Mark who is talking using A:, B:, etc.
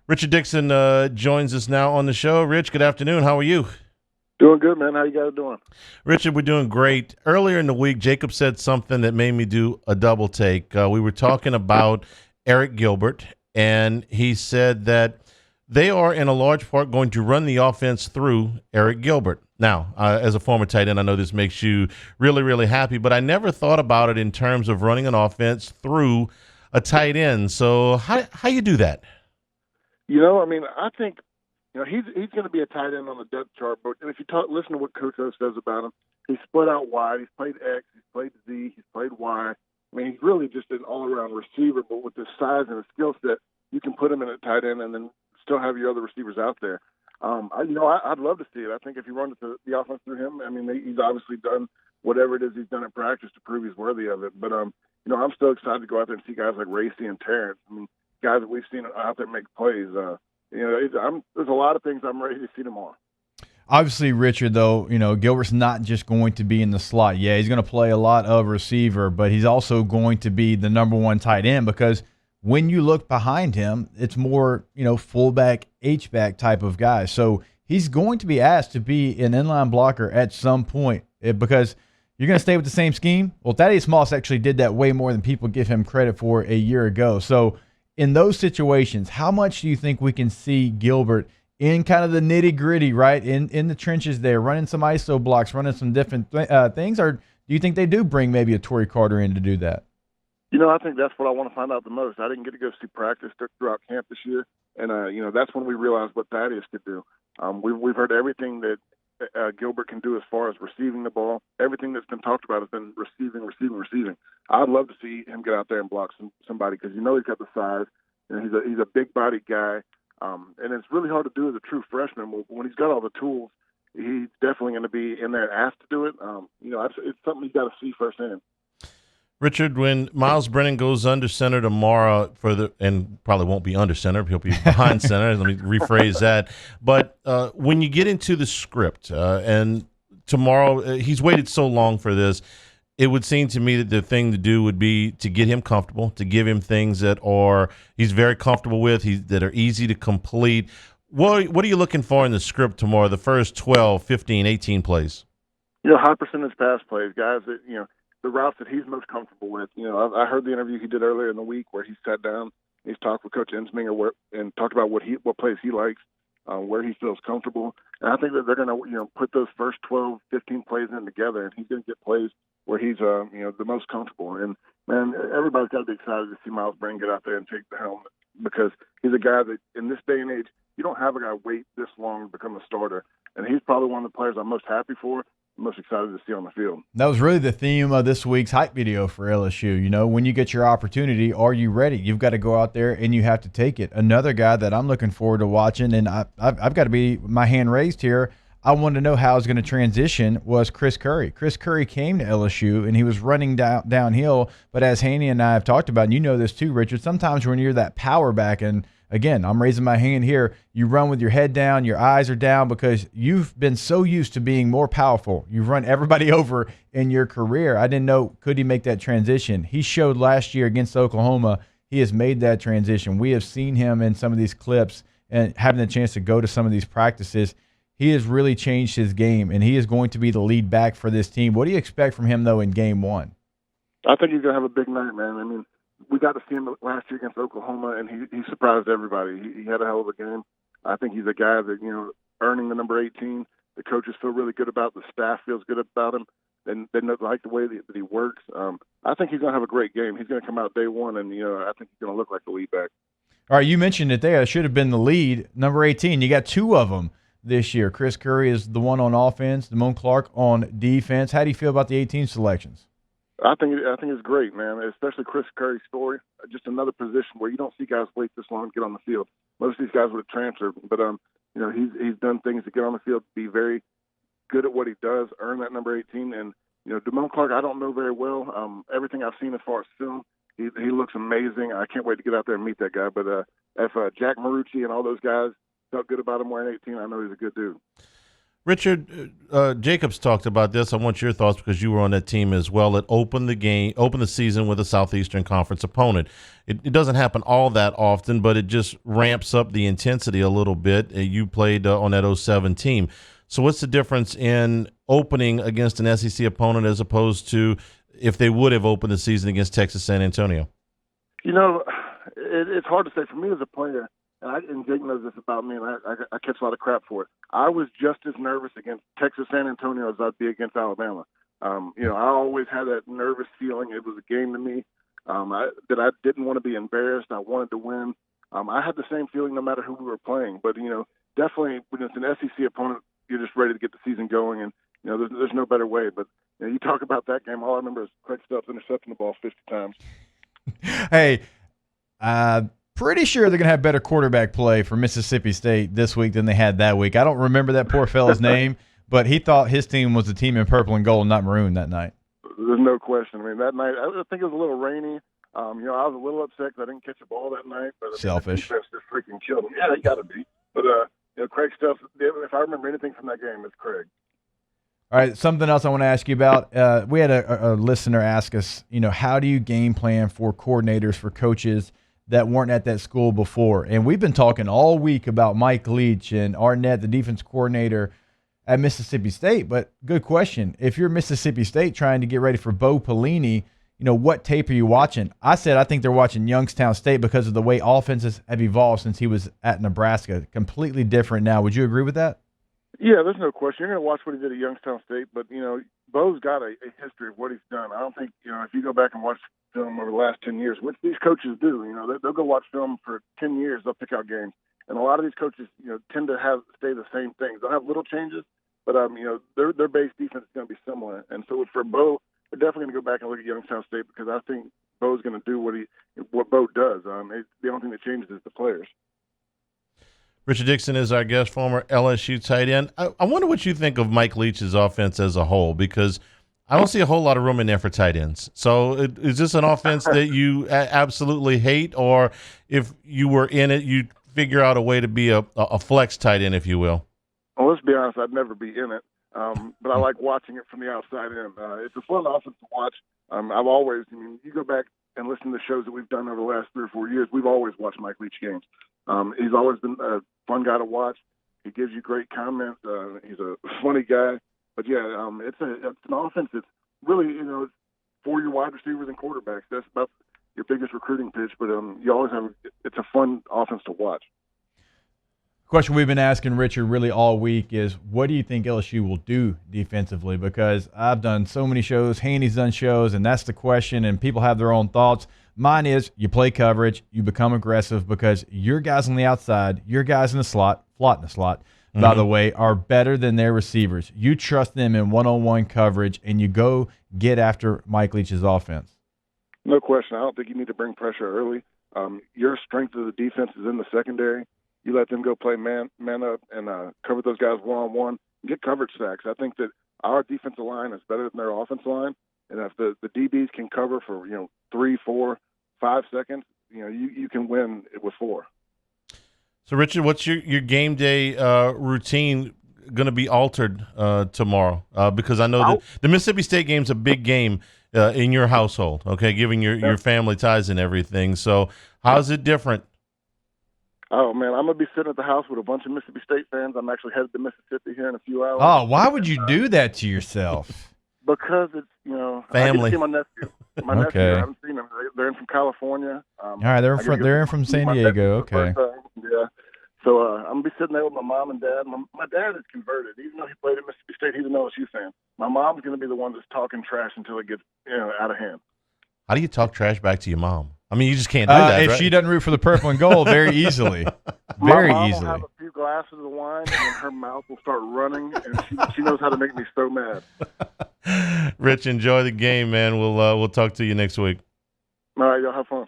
A: Richard Dickson joins us now on the show. Rich, good afternoon. How are you?
B: Doing good, man. How you guys doing?
A: Richard, we're doing great. Earlier in the week, Jacob said something that made me do a double take. We were talking about Arik Gilbert, and he said that they are, in a large part, going to run the offense through Arik Gilbert. Now, as a former tight end, I know this makes you really, really happy, but I never thought about it in terms of running an offense through a tight end. So how you do that?
B: I think he's going to be a tight end on the depth chart. But if you listen to what Coach O says about him, he's split out wide. He's played X. He's played Z. He's played Y. I mean, he's really just an all-around receiver. But with his size and his skill set, you can put him in a tight end and then still have your other receivers out there. I'd love to see it. I think if you run the offense through him, I mean, he's obviously done whatever it is he's done in practice to prove he's worthy of it. But I'm still excited to go out there and see guys like Racy and Terrence. I mean, guys that we've seen out there make plays. There's a lot of things I'm ready to see tomorrow.
C: Obviously, Richard, though, Gilbert's not just going to be in the slot. Yeah, he's going to play a lot of receiver, but he's also going to be the number one tight end because when you look behind him, it's more, fullback, H-back type of guy. So he's going to be asked to be an inline blocker at some point because you're going to stay with the same scheme. Well, Thaddeus Moss actually did that way more than people give him credit for a year ago. So in those situations, how much do you think we can see Gilbert in kind of the nitty-gritty, right, in the trenches there, running some ISO blocks, running some different things? Or do you think they do bring maybe a Torrey Carter in to do that?
B: I think that's what I want to find out the most. I didn't get to go see practice throughout camp this year, and that's when we realized what Thaddeus could do. We've heard everything that Gilbert can do as far as receiving the ball. Everything that's been talked about has been receiving. I'd love to see him get out there and block somebody because he's got the size. He's a big-bodied guy, and it's really hard to do as a true freshman. When he's got all the tools, he's definitely going to be in there asked to do it. It's something he's got to see firsthand.
A: Richard, when Myles Brennan goes under center tomorrow and probably won't be under center, he'll be behind center. Let me rephrase that. But when you get into the script, and tomorrow he's waited so long for this, it would seem to me that the thing to do would be to get him comfortable, to give him things that he's very comfortable with, that are easy to complete. What are you looking for in the script tomorrow, the first 12, 15, 18 plays?
B: High percentage pass plays, guys that, the routes that he's most comfortable with. I heard the interview he did earlier in the week where he sat down, he's talked with Coach Ensminger and talked about what plays he likes, where he feels comfortable. And I think that they're going to, put those first 12, 15 plays in together, and he's going to get plays where he's, the most comfortable. And, man, everybody's got to be excited to see Myles Brennan get out there and take the helmet because he's a guy that, in this day and age, you don't have a guy wait this long to become a starter. And he's probably one of the players I'm most happy for, most excited to see on the field.
C: That was really the theme of this week's hype video for LSU. When you get your opportunity, are you ready? You've got to go out there and you have to take it. Another guy that I'm looking forward to watching, and I've got to be my hand raised here, I wanted to know how I was going to transition, was Chris Curry. Chris Curry came to LSU, and he was running downhill, but as Haney and I have talked about, and you know this too, Richard, sometimes when you're that power back, and again, I'm raising my hand here, you run with your head down, your eyes are down because you've been so used to being more powerful. You've run everybody over in your career. I didn't know, could he make that transition? He showed last year against Oklahoma he has made that transition. We have seen him in some of these clips and having the chance to go to some of these practices. He has really changed his game, and he is going to be the lead back for this team. What do you expect from him, though, in game one?
B: I think he's going to have a big night, man. I mean, we got to see him last year against Oklahoma, and he surprised everybody. He had a hell of a game. I think he's a guy that, earning the number 18, the coaches feel really good about, the staff feels good about him, and they like the way that he works. I think he's going to have a great game. He's going to come out day one, and, I think he's going to look like the lead back.
C: All right, you mentioned it there. It should have been the lead, number 18. You got two of them this year. Chris Curry is the one on offense, Damone Clark on defense. How do you feel about the 18 selections?
B: I think it's great, man, especially Chris Curry's story. Just another position where you don't see guys wait this long to get on the field. Most of these guys would have transferred, but he's done things to get on the field, be very good at what he does, earn that number 18. And Damone Clark, I don't know very well. Everything I've seen as far as film, he looks amazing. I can't wait to get out there and meet that guy. But if Jack Marucci and all those guys felt good about him wearing 18, I know he's a good dude.
A: Richard, Jacobs talked about this. I want your thoughts because you were on that team as well. It opened the season with a Southeastern Conference opponent. It doesn't happen all that often, but it just ramps up the intensity a little bit. You played on that '07 team. So what's the difference in opening against an SEC opponent as opposed to if they would have opened the season against Texas San Antonio?
B: It's hard to say. For me as a player, and Jake knows this about me, and I catch a lot of crap for it. I was just as nervous against Texas San Antonio as I'd be against Alabama. I always had that nervous feeling. It was a game to me that I didn't want to be embarrassed. I wanted to win. I had the same feeling no matter who we were playing. But, definitely when it's an SEC opponent, you're just ready to get the season going. And, there's no better way. But you talk about that game, all I remember is Craig Stubbs intercepting the ball 50 times.
C: Hey, pretty sure they're going to have better quarterback play for Mississippi State this week than they had that week. I don't remember that poor fellow's name, but he thought his team was the team in purple and gold, not maroon that night.
B: There's no question. I mean, that night, I think it was a little rainy. I was a little upset because I didn't catch a ball that night. But
C: Selfish.
B: The defense just freaking killed him. Yeah, you got to be. But, Craig stuff, if I remember anything from that game, it's Craig.
C: All right, something else I want to ask you about. We had a listener ask us, how do you game plan for coordinators, for coaches that weren't at that school before? And we've been talking all week about Mike Leach and Arnett, the defense coordinator at Mississippi State. But good question. If you're Mississippi State trying to get ready for Bo Pelini, what tape are you watching? I said I think they're watching Youngstown State because of the way offenses have evolved since he was at Nebraska. Completely different now. Would you agree with that?
B: Yeah, there's no question. You're going to watch what he did at Youngstown State, but, Bo's got a history of what he's done. I don't think, if you go back and watch film over the last 10 years, which these coaches do, they'll go watch film for 10 years, they'll pick out games. And a lot of these coaches, tend to stay the same things. They'll have little changes, but, their base defense is going to be similar. And so for Bo, we're definitely going to go back and look at Youngstown State because I think Bo's going to do what Bo does. The only thing that changes is the players.
A: Richard Dickson is our guest, former LSU tight end. I wonder what you think of Mike Leach's offense as a whole, because I don't see a whole lot of room in there for tight ends. So is this an offense that you absolutely hate, or if you were in it, you'd figure out a way to be a flex tight end, if you will?
B: Well, let's be honest, I'd never be in it, but I like watching it from the outside in. It's a fun offense to watch. You go back and listen to shows that we've done over the last 3 or 4 years, we've always watched Mike Leach games. He's always been a fun guy to watch. He gives you great comments. He's a funny guy. But, yeah, it's an offense that's really, it's for your wide receivers and quarterbacks. That's about your biggest recruiting pitch. But you always it's a fun offense to watch.
C: Question we've been asking Richard really all week is, what do you think LSU will do defensively? Because I've done so many shows, Haney's done shows, and that's the question, and people have their own thoughts. Mine is you play coverage, you become aggressive because your guys on the outside, your guys in the slot, by the way, are better than their receivers. You trust them in one-on-one coverage, and you go get after Mike Leach's offense.
B: No question. I don't think you need to bring pressure early. Your strength of the defense is in the secondary. You let them go play man up and cover those guys one-on-one and get coverage sacks. I think that our defensive line is better than their offensive line. And if the DBs can cover for, 3, 4, 5 seconds, you can win with 4.
A: So, Richard, what's your game day routine going to be altered tomorrow? Because I know that the Mississippi State game's a big game in your household, okay, given your family ties and everything. So how's it different?
B: Oh, man, I'm going to be sitting at the house with a bunch of Mississippi State fans. I'm actually headed to Mississippi here in a few hours.
C: Oh, why would you do that to yourself?
B: Because it's,
A: family.
B: I get to see my nephew. Nephew, I haven't seen him. They're in from California.
C: All right, they're in from San Diego. Okay.
B: Yeah. So I'm going to be sitting there with my mom and dad. My dad is converted. Even though he played at Mississippi State, he's an LSU fan. My mom's going to be the one that's talking trash until it gets out of hand.
A: How do you talk trash back to your mom? I mean, you just can't do that,
C: if
A: right?
C: she doesn't root for the purple and gold, very easily. Very
B: my mom
C: easily.
B: will have a few glasses of wine, and then her mouth will start running, and she knows how to make me so mad.
A: Rich, enjoy the game, man. We'll talk to you next week.
B: All right, y'all have fun.